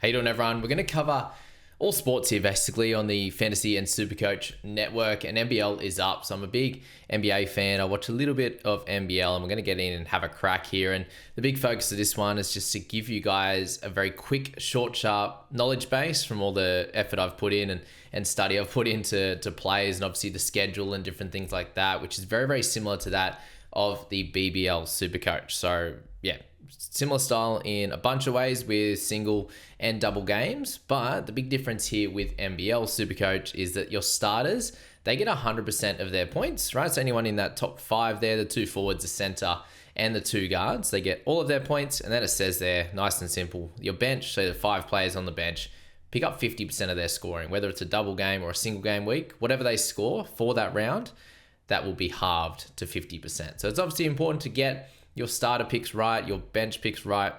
How you doing, everyone? We're going to cover all sports here, basically, on the Fantasy and Supercoach network, and NBL is up. So I'm a big NBA fan. I watch a little bit of NBL, and we're going to get in and have a crack here. And the big focus of this one is just to give you guys a very quick, short, sharp knowledge base from all the effort I've put in and study I've put into players, and obviously the schedule and different things like that, which is very, very similar to that of the BBL Supercoach. So yeah, similar style in a bunch of ways with single and double games, but the big difference here with NBL Supercoach is that your starters, they get 100% of their points, right? So anyone in that top five there, the two forwards, the center, and the two guards, they get all of their points, and then it says there, nice and simple, your bench, so the 5 players on the bench, pick up 50% of their scoring, whether it's a double game or a single game week, whatever they score for that round, that will be halved to 50%. So it's obviously important to get your starter picks right, your bench picks right,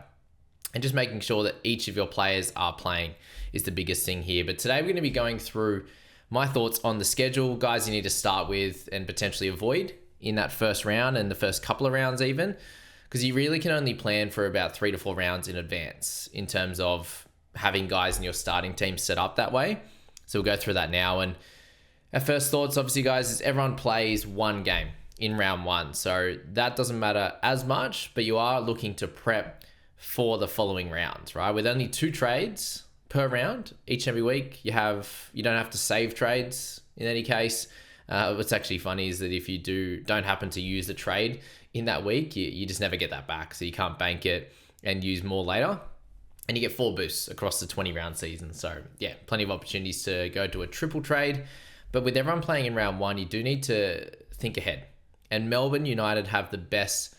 and just making sure that each of your players are playing is the biggest thing here. But today we're going to be going through my thoughts on the schedule, guys you need to start with and potentially avoid in that first round and the first couple of rounds even, because you really can only plan for about 3 to 4 rounds in advance in terms of having guys in your starting team set up that way. So we'll go through that now. And our first thoughts, obviously, guys, is everyone plays one game in round 1. So that doesn't matter as much, but you are looking to prep for the following rounds, right? With only 2 trades per round each and every week, you don't have to save trades in any case. What's actually funny is that if you don't happen to use the trade in that week, you just never get that back. So you can't bank it and use more later. And you get 4 boosts across the 20 round season. So yeah, plenty of opportunities to go to a triple trade. But with everyone playing in round 1, you do need to think ahead. And Melbourne United have the best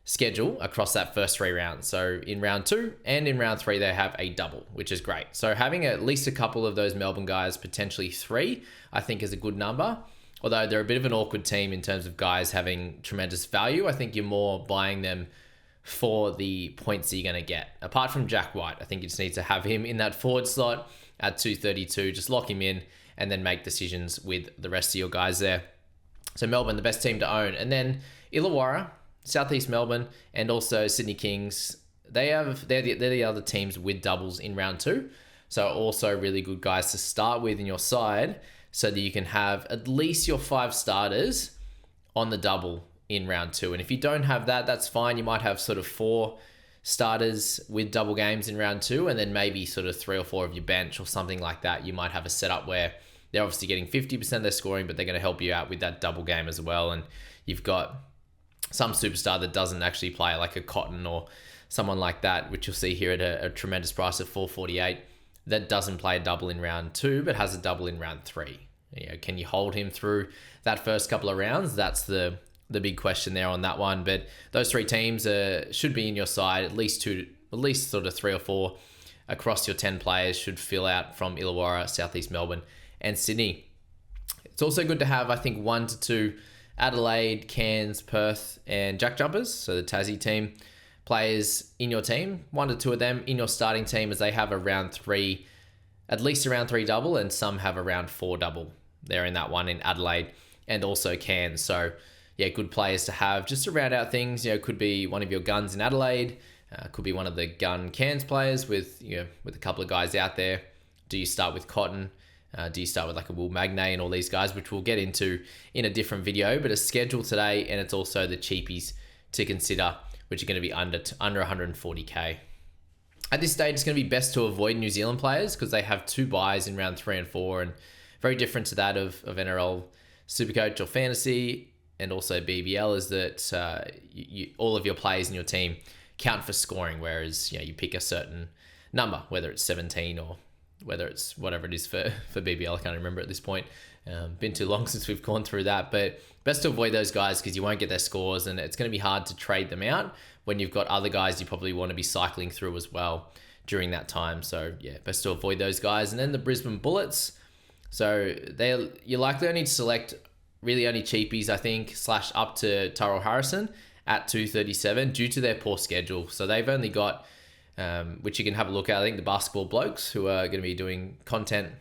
schedule across that first 3 rounds. So in round 2 and in round 3, they have a double, which is great. So having at least a couple of those Melbourne guys, potentially 3, I think is a good number. Although they're a bit of an awkward team in terms of guys having tremendous value. I think you're more buying them for the points that you're going to get. Apart from Jack White, I think you just need to have him in that forward slot at 232. Just lock him in and then make decisions with the rest of your guys there. So Melbourne, the best team to own. And then Illawarra, Southeast Melbourne, and also Sydney Kings. They're the other teams with doubles in round 2. So also really good guys to start with in your side so that you can have at least your 5 starters on the double in round 2. And if you don't have that, that's fine. You might have sort of 4 starters with double games in round 2, and then maybe sort of 3 or 4 of your bench or something like that. You might have a setup where they're obviously getting 50% of their scoring, but they're going to help you out with that double game as well. And you've got some superstar that doesn't actually play, like a Cotton or someone like that, which you'll see here at a tremendous price of 448, that doesn't play a double in round 2, but has a double in round 3. Can you hold him through that first couple of rounds? That's the big question there on that one. But those 3 teams should be in your side. At least sort of 3 or 4 across your 10 players should fill out from Illawarra, Southeast Melbourne, and Sydney. It's also good to have, I think, 1 to 2 Adelaide, Cairns, Perth, and Jack Jumpers, so the Tassie team players in your team. 1 to 2 of them in your starting team, as they have a round 3, at least a round 3 double, and some have a round 4 double. They're in that one in Adelaide and also Cairns. So yeah, good players to have just to round out things. Could be one of your guns in Adelaide, could be one of the gun Cairns players with a couple of guys out there. Do you start with Cotton? Do you start with like a Will Magnay and all these guys, which we'll get into in a different video, but a schedule today, and it's also the cheapies to consider, which are going to be under 140k. At this stage, it's going to be best to avoid New Zealand players because they have 2 buys in round 3 and 4, and very different to that of NRL Supercoach or Fantasy, and also BBL, is that all of your players in your team count for scoring, whereas you pick a certain number, whether it's 17 or whether it's whatever it is for BBL. I can't remember at this point. Been too long since we've gone through that, but best to avoid those guys because you won't get their scores, and it's going to be hard to trade them out when you've got other guys you probably want to be cycling through as well during that time. So yeah, best to avoid those guys. And then the Brisbane Bullets. So you likely only need to select really only cheapies, I think, / up to Tyrell Harrison at 237 due to their poor schedule. So they've only got, which you can have a look at, I think the Basketball Blokes, who are going to be doing content.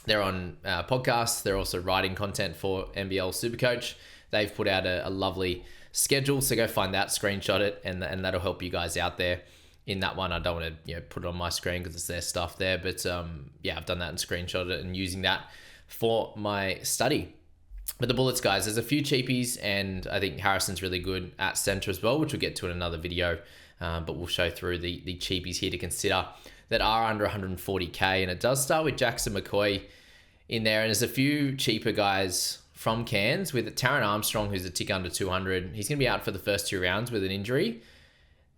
They're on podcasts. They're also writing content for NBL Supercoach. They've put out a lovely schedule, so go find that, screenshot it, and that'll help you guys out there in that one. I don't want to put it on my screen because it's their stuff there, but yeah, I've done that and screenshotted it and using that for my study. But the bullets, guys, there's a few cheapies, and I think Harrison's really good at center as well, which we'll get to in another video. But we'll show through the cheapies here to consider that are under 140k, and it does start with Jackson McCoy in there, and there's a few cheaper guys from Cairns with Taron Armstrong, who's a tick under 200. He's going to be out for the first 2 rounds with an injury.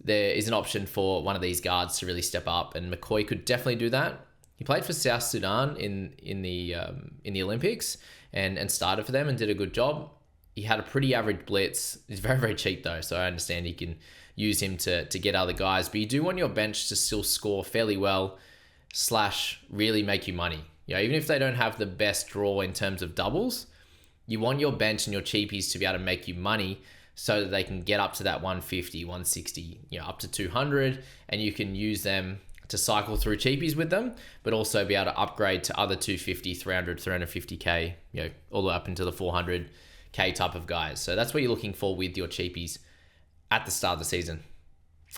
There is an option for one of these guards to really step up, and McCoy could definitely do that. He played for South Sudan in the Olympics and started for them and did a good job. He had a pretty average blitz. He's very, very cheap though, so I understand you can use him to get other guys, but you do want your bench to still score fairly well / really make you money. Even if they don't have the best draw in terms of doubles, you want your bench and your cheapies to be able to make you money so that they can get up to that 150, 160, up to 200, and you can use them to cycle through cheapies with them, but also be able to upgrade to other 250, 300, 350k, all the way up into the 400k type of guys. So that's what you're looking for with your cheapies at the start of the season.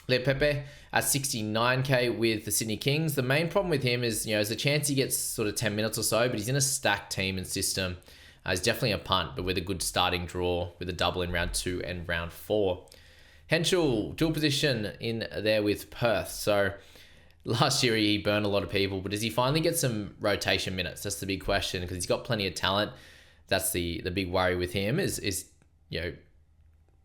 Le Pepe at 69k with the Sydney Kings. The main problem with him is, there's a chance he gets sort of 10 minutes or so, but he's in a stacked team and system. He's definitely a punt, but with a good starting draw with a double in round 2 and round 4. Henschel, dual position in there with Perth. So last year he burned a lot of people, but does he finally get some rotation minutes? That's the big question, because he's got plenty of talent. That's the big worry with him is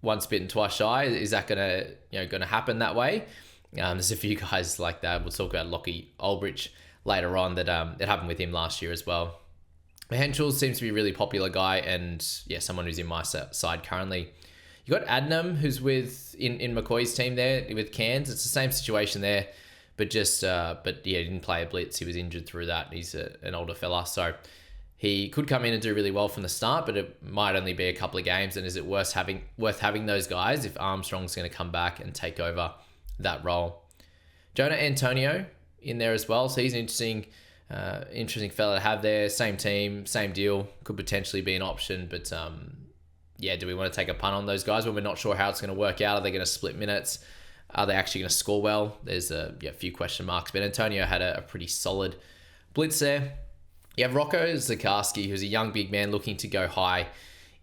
once bitten, twice shy. Is that gonna happen that way? There's a few guys like that. We'll talk about Lockie Ulbrich later on that it happened with him last year as well. Henschel seems to be a really popular guy, and someone who's in my side currently. You got Adnam, who's in McCoy's team there with Cairns. It's the same situation there, but he didn't play a blitz. He was injured through that. He's an older fella, so he could come in and do really well from the start, but it might only be a couple of games. And is it worth having those guys if Armstrong's going to come back and take over that role? Jonah Antonio in there as well, so he's an interesting fella to have there. Same team, same deal. Could potentially be an option, but do we want to take a punt on those guys when we're not sure how it's going to work out? Are they going to split minutes? Are they actually going to score well? There's a few question marks, but Antonio had a pretty solid blitz there. You have Rocco Zakarski, who's a young big man looking to go high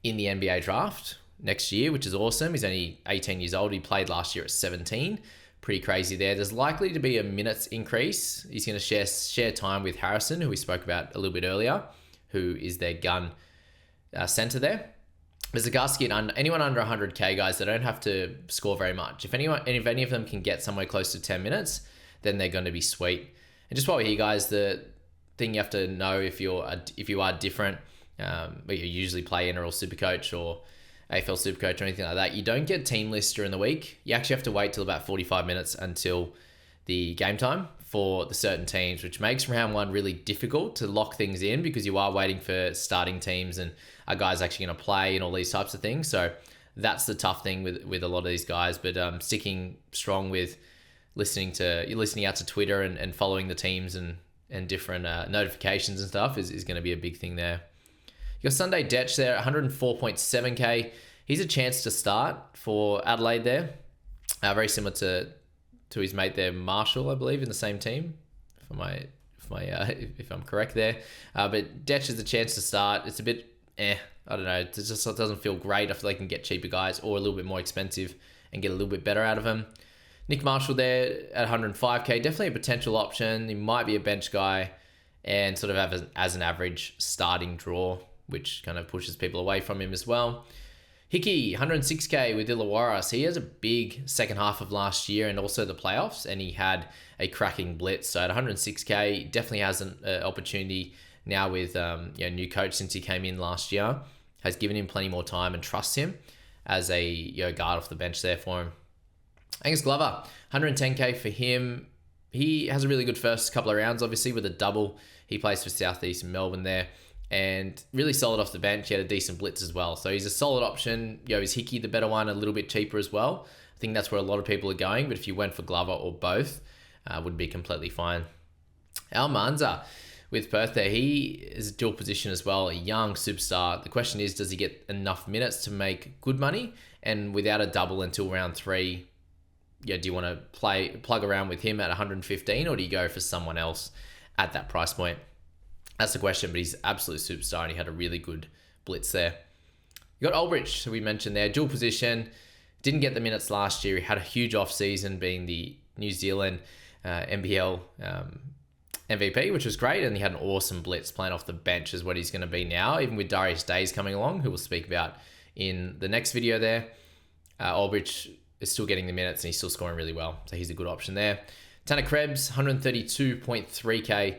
in the NBA draft next year, which is awesome. He's only 18 years old. He played last year at 17. Pretty crazy there. There's likely to be a minutes increase. He's going to share time with Harrison, who we spoke about a little bit earlier, who is their gun center there. But Zakarski and anyone under 100k, guys, they don't have to score very much. If any of them can get somewhere close to 10 minutes, then they're going to be sweet. And just while we're here, guys, the thing you have to know if you are different, but you usually play NRL Supercoach or AFL Supercoach or anything like that, you don't get team lists during the week. You actually have to wait till about 45 minutes until the game time for the certain teams, which makes round 1 really difficult to lock things in because you are waiting for starting teams and are guys actually going to play and all these types of things. So that's the tough thing with a lot of these guys, but sticking strong with listening out to Twitter and following the teams and different notifications and stuff is going to be a big thing there. You got Sunday Detch there, 104.7k. He's a chance to start for Adelaide there. Very similar to his mate there, Marshall, I believe, in the same team, if I'm correct there. But Detch is a chance to start. It's a bit, I don't know. It doesn't feel great. I feel like you can get cheaper guys or a little bit more expensive and get a little bit better out of him. Nick Marshall there at 105k, definitely a potential option. He might be a bench guy and sort of have as an average starting draw, which kind of pushes people away from him as well. Hickey, 106k with Illawarra. So he has a big second half of last year and also the playoffs, and he had a cracking blitz. So at 106k, definitely has an opportunity now with new coach since he came in last year. Has given him plenty more time and trusts him as a guard off the bench there for him. Angus Glover, 110k for him. He has a really good first couple of rounds, obviously, with a double. He plays for Southeast Melbourne there. And really solid off the bench. He had a decent blitz as well. So he's a solid option. Is Hickey the better one, a little bit cheaper as well? I think that's where a lot of people are going. But if you went for Glover or both, would be completely fine. Al Manza with Perth there. He is a dual position as well, a young superstar. The question is, does he get enough minutes to make good money? And without a double until round 3, do you want to plug around with him at 115, or do you go for someone else at that price point? That's the question, but he's an absolute superstar and he had a really good blitz there. You got Aldrich, who we mentioned there, dual position. Didn't get the minutes last year. He had a huge off-season being the New Zealand NBL MVP, which was great, and he had an awesome blitz playing off the bench is what he's going to be now, even with Darius Days coming along, who we'll speak about in the next video there. Aldrich is still getting the minutes and he's still scoring really well, so he's a good option there. Tanner Krebs, 132.3k,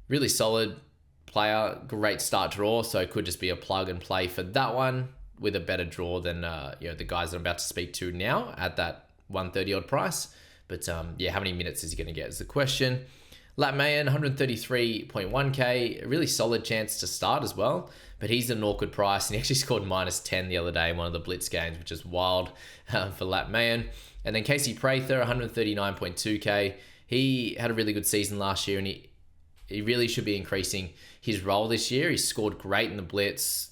really solid player, great start draw, so it could just be a plug and play for that one with a better draw than the guys that I'm about to speak to now at that 130 odd price. But how many minutes is he going to get is the question. Lat Mayen, 133.1k, a really solid chance to start as well, but he's an awkward price, and he actually scored -10 the other day in one of the blitz games, which is wild for Lat Mayen. And then Casey Prather, 139.2k. He had a really good season last year, and he really should be increasing his role this year. He scored great in the blitz,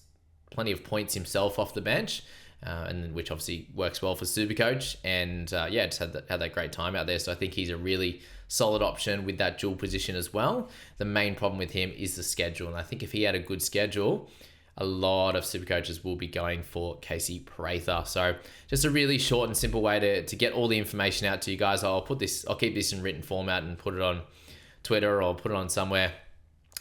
plenty of points himself off the bench, and which obviously works well for Supercoach. And just had that great time out there. So I think he's a really solid option with that dual position as well. The main problem with him is the schedule, and I think if he had a good schedule, a lot of Supercoaches will be going for Casey Prather. So just a really short and simple way to get all the information out to you guys. I'll keep this in written format and put it on Twitter or put it on somewhere,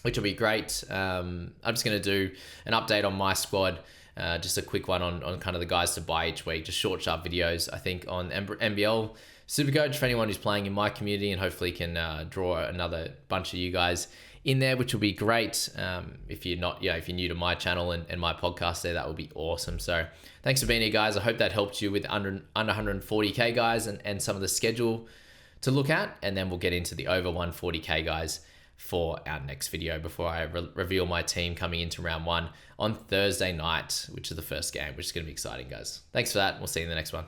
which will be great. I'm just going to do an update on my squad, just a quick one on kind of the guys to buy each week, just short, sharp videos, I think, on NBL Supercoach for anyone who's playing in my community, and hopefully can draw another bunch of you guys in there, which will be great. If you're new to my channel and my podcast there, that would be awesome. So thanks for being here, guys. I hope that helped you with under 140k guys and some of the schedule to look at, and then we'll get into the over 140k guys for our next video before I reveal my team coming into round 1 on Thursday night, which is the first game, which is going to be exciting, guys. Thanks for that. We'll see you in the next one.